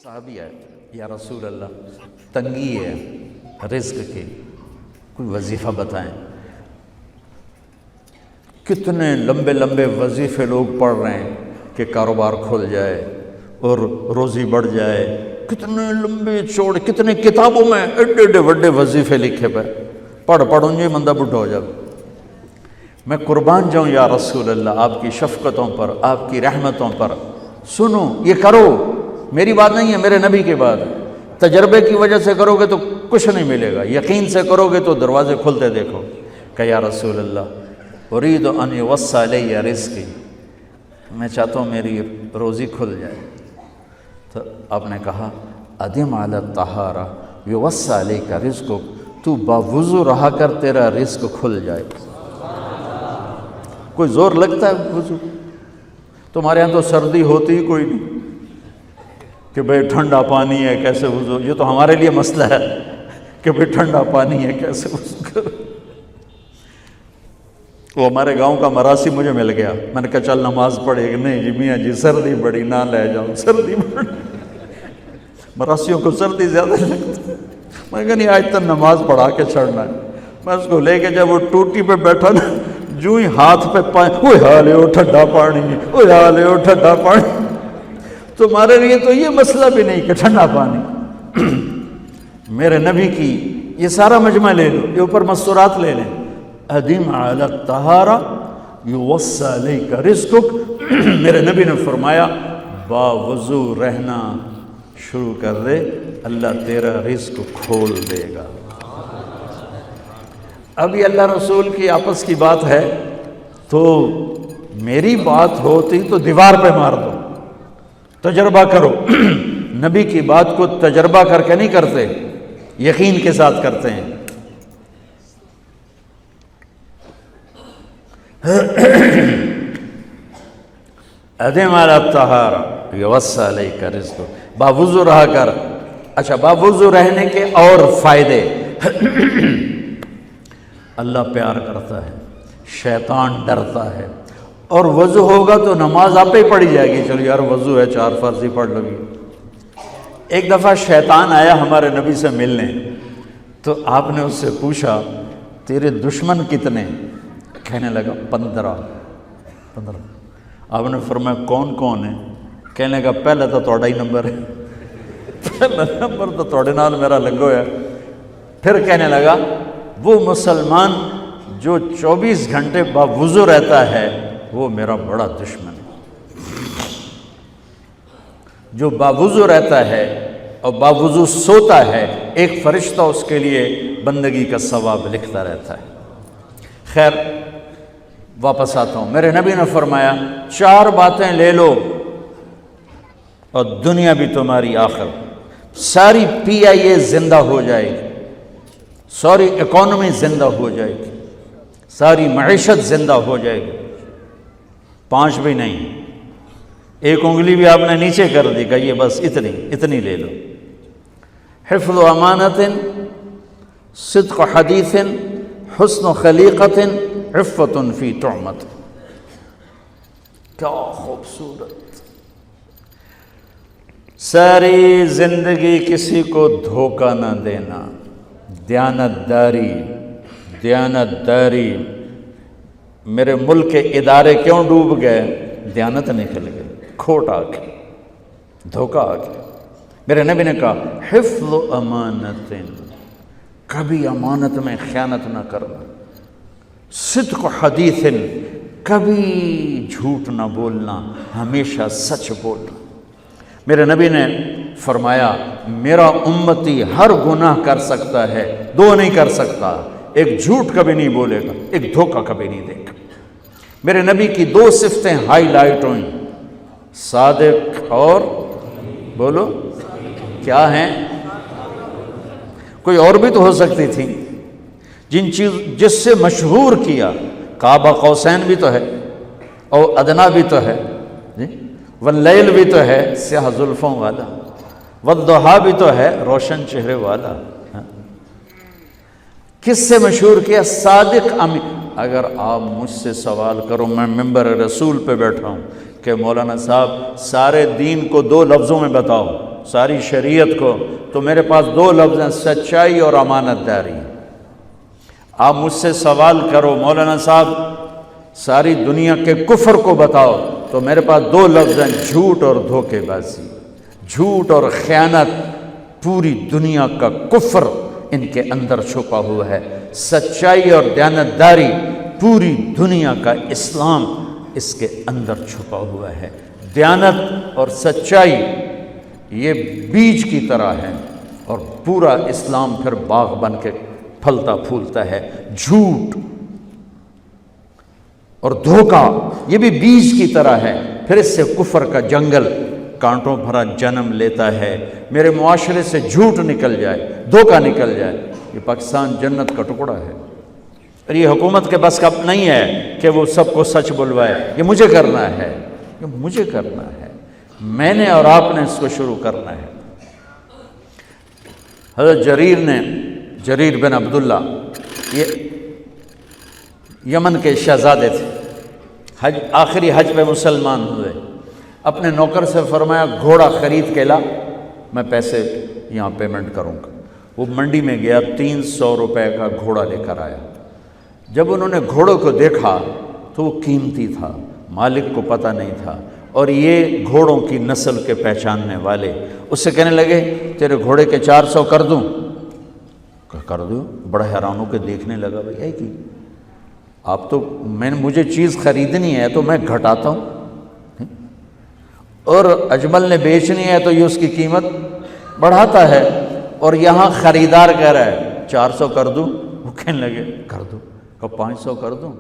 صحابی ہے، یا رسول اللہ تنگی ہے رزق کی، کوئی وظیفہ بتائیں۔ کتنے لمبے لمبے وظیفے لوگ پڑھ رہے ہیں کہ کاروبار کھل جائے اور روزی بڑھ جائے، کتنے لمبے چوڑے، کتنے کتابوں میں ایڈے ایڈے بڑے وظیفے لکھے پہ، پڑھ انجے مندہ بڈھا ہو جائے۔ میں قربان جاؤں یا رسول اللہ آپ کی شفقتوں پر، آپ کی رحمتوں پر، سنو یہ کرو، میری بات نہیں ہے، میرے نبی کی بات ہے۔ تجربے کی وجہ سے کرو گے تو کچھ نہیں ملے گا، یقین سے کرو گے تو دروازے کھلتے دیکھو۔ کہ یا رسول اللہ ارید ان یوسع علی رزقی، میں چاہتا ہوں میری روزی کھل جائے۔ تو آپ نے کہا ادم علی الطہارہ یوسع علیک رزقک، تو باوضو رہا کر تیرا رزق کھل جائے۔ کوئی زور لگتا ہے وضو؟ تمہارے ہاں تو سردی ہوتی ہی کوئی نہیں کہ بھئی ٹھنڈا پانی ہے کیسے وضو، یہ تو ہمارے لیے مسئلہ ہے کہ بھئی ٹھنڈا پانی ہے کیسے وضو کرو۔ وہ ہمارے گاؤں کا مراسی مجھے مل گیا، میں نے کہا چل نماز پڑھے گی، نہیں جی میاں جی سردی بڑی، نہ لے جاؤں سردی بڑی، مراسیوں کو سردی زیادہ لگتی ہے۔ میں نے کہا نہیں آج تک نماز پڑھا کے چھڑنا ہے۔ میں اس کو لے کے جب وہ ٹوٹی پہ بیٹھا نا، جو ہی ہاتھ پہ پانی، اوہ حالے ہو ٹھنڈا پانی، اوہ حالے ہو ٹھنڈا پانی۔ تمہارے لیے تو یہ مسئلہ بھی نہیں کہ ٹھنڈا پانی۔ میرے نبی کی یہ سارا مجمع لے لو، یہ اوپر مستورات لے لیں، ادم علی الطہارہ یوسع علیک رزقک، میرے نبی نے فرمایا باوضو رہنا شروع کر دے، اللہ تیرا رزق کھول دے گا۔ اب یہ اللہ رسول کی آپس کی بات ہے تو میری بات ہوتی تو دیوار پہ مار دو، تجربہ کرو۔ نبی کی بات کو تجربہ کر کے نہیں کرتے، یقین کے ساتھ کرتے ہیں۔ ادم علی الطہارہ یوسع علیک رزقک، باوضو رہا کر۔ اچھا باوضو رہنے کے اور فائدے، اللہ پیار کرتا ہے، شیطان ڈرتا ہے، اور وضو ہوگا تو نماز آپ ہی پڑھی جائے گی، چلو یار وضو ہے 4 فرض ہی پڑھ لو گی۔ ایک دفعہ شیطان آیا ہمارے نبی سے ملنے، تو آپ نے اس سے پوچھا تیرے دشمن کتنے؟ کہنے لگا 15۔ آپ نے فرمایا کون کون ہے؟ کہنے لگا پہلے تو تھوڑا ہی نمبر ہے، پہلا نمبر تو تھوڑے نال میرا لگو ہے۔ پھر کہنے لگا وہ مسلمان جو 24 گھنٹے باوضو رہتا ہے وہ میرا بڑا دشمن ہے۔ جو باوضو رہتا ہے اور باوضو سوتا ہے، ایک فرشتہ اس کے لیے بندگی کا ثواب لکھتا رہتا ہے۔ خیر واپس آتا ہوں، میرے نبی نے فرمایا 4 باتیں لے لو اور دنیا بھی تمہاری آخر، ساری پی آئی اے زندہ ہو جائے گی، ساری اکانومی زندہ ہو جائے گی، ساری معیشت زندہ ہو جائے گی۔ 5 بھی نہیں، ایک انگلی بھی آپ نے نیچے کر دی کہ یہ بس اتنی لے لو۔ حفظ و امانت، صدق حدیث، حسن خلیقت، عفت فی طعمت۔ کیا خوبصورت! ساری زندگی کسی کو دھوکہ نہ دینا، دیانت داری۔ میرے ملک کے ادارے کیوں ڈوب گئے؟ دیانت نکل گئی، کھوٹ آ گئی، دھوکہ آ گیا۔ میرے نبی نے کہا حفظ امانت، کبھی امانت میں خیانت نہ کرنا، صدق حدیث، کبھی جھوٹ نہ بولنا، ہمیشہ سچ بولنا۔ میرے نبی نے فرمایا میرا امتی ہر گناہ کر سکتا ہے، 2 نہیں کر سکتا، ایک جھوٹ کبھی نہیں بولے گا، ایک دھوکہ کبھی نہیں دے گا۔ میرے نبی کی 2 صفتیں ہائی لائٹ ہوئیں، صادق اور بولو کیا ہیں؟ کوئی اور بھی تو ہو سکتی تھی، جس سے مشہور کیا، کعبہ قوسین بھی تو ہے اور ادنا بھی تو ہے، واللیل بھی تو ہے سیاہ زلفوں والا، والضحیٰ بھی تو ہے روشن چہرے والا۔ کس سے مشہور کیا؟ صادق امین۔ اگر آپ مجھ سے سوال کرو، میں ممبر رسول پہ بیٹھا ہوں کہ مولانا صاحب سارے دین کو 2 لفظوں میں بتاؤ، ساری شریعت کو، تو میرے پاس دو لفظ ہیں، سچائی اور امانت داری۔ آپ مجھ سے سوال کرو مولانا صاحب ساری دنیا کے کفر کو بتاؤ، تو میرے پاس دو لفظ ہیں، جھوٹ اور دھوکے بازی۔ جھوٹ اور خیانت، پوری دنیا کا کفر ان کے اندر چھپا ہوا ہے۔ سچائی اور دیانتداری، پوری دنیا کا اسلام اس کے اندر چھپا ہوا ہے۔ دیانت اور سچائی یہ بیج کی طرح ہے، اور پورا اسلام پھر باغ بن کے پھلتا پھولتا ہے۔ جھوٹ اور دھوکہ یہ بھی بیج کی طرح ہے، پھر اس سے کفر کا جنگل کانٹوں بھرا جنم لیتا ہے۔ میرے معاشرے سے جھوٹ نکل جائے، دھوکہ نکل جائے، یہ پاکستان جنت کا ٹکڑا ہے۔ اور یہ حکومت کے بس کا نہیں ہے کہ وہ سب کو سچ بلوائے، یہ مجھے کرنا ہے، یہ مجھے کرنا ہے، میں نے اور آپ نے اس کو شروع کرنا ہے۔ حضرت جریر بن عبداللہ یہ یمن کے شہزادے تھے، آخری حج پہ مسلمان ہوئے۔ اپنے نوکر سے فرمایا گھوڑا خرید کے لا، میں پیسے یہاں پیمنٹ کروں گا۔ وہ منڈی میں گیا، 300 روپے کا گھوڑا لے کر آیا۔ جب انہوں نے گھوڑوں کو دیکھا تو وہ قیمتی تھا، مالک کو پتہ نہیں تھا، اور یہ گھوڑوں کی نسل کے پہچاننے والے اس سے کہنے لگے تیرے گھوڑے کے 400 کر دوں؟ کر دو۔ بڑا حیران ہو کے دیکھنے لگا، بھائی کی آپ تو مجھے چیز خریدنی ہے تو میں گھٹاتا ہوں، اور اجمل نے بیچنی ہے تو یہ اس کی قیمت بڑھاتا ہے، اور یہاں خریدار کہہ رہا ہے 400 کر دوں۔ وہ کہنے لگے کر دو، کہ 500 کر دوں؟